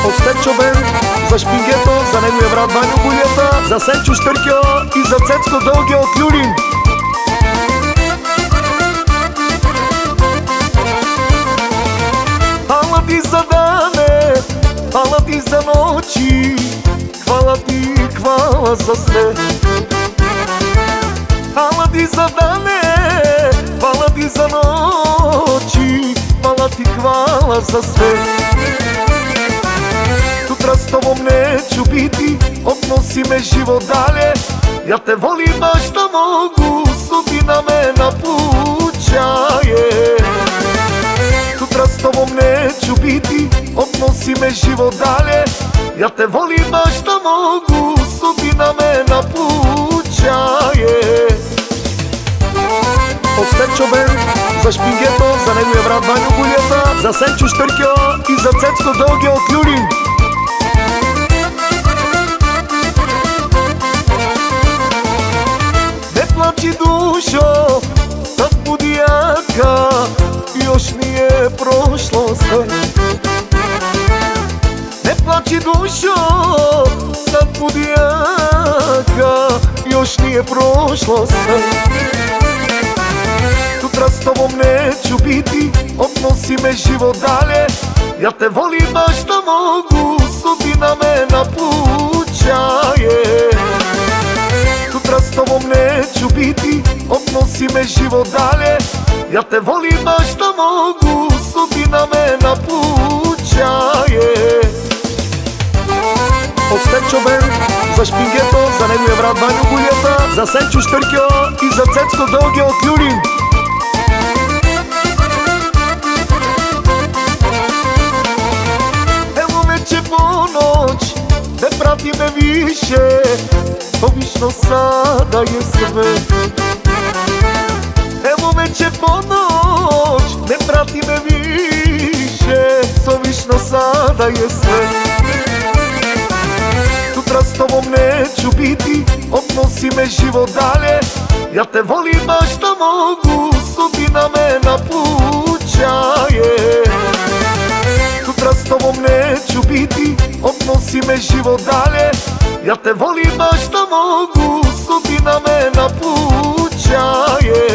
Остет Чобен, за Шпингето, за неговия брат Ваню Гулията, за Сенчо Штъркьо и за Цецко Дълги от Люлин. Хвала ти за дане, хвала ти за ночи, хвала ти, хвала за sve. Hvala ti za dane, hvala ti za noći, hvala ti, hvala za sve. Sutra s tobom neću biti, odnosi me život dalje. Ja te volim baš što mogu, sudbina me napućaje. Sutra s tobom neću biti, odnosi me život dalje. Ja te volim baš što mogu, sudbina me napućaje. Остет Чобен, за Шпингето, за неговия брат Ваню Гулията, за Сенчо Штъркьо и за Цецко Дълги от Люлин. Не плачи, душо, sad budijaka, još nije prošlo sve. Ne plači, dušo, sad budijaka, još nije prošlo sve. Sutra s tobom neću biti, odnosi me život dalje. Ja te volim baš što mogu, sudbina me napućaje. Sutra s tobom neću biti, odnosi me život dalje. Ja te volim baš što mogu, sudbina me napućaje. Остет Чобен, за Шпингето, за неговия брат Ваню Гулията, за Сенчо Штъркьо и за Цецко Дълги от Люлин. Evo već je ponoć, ne prati me više, obično sada je sve. Evo već je ponoć, ne prati me više, obično sada je sve. Sutra s tobom neću biti, odnosi me život dalje. Ja te volim baš što mogu, sudbina me napućaje. Sutra s tobom neću biti, odnosi me život dalje. Ja te volim baš što mogu, sudbina me napućaje.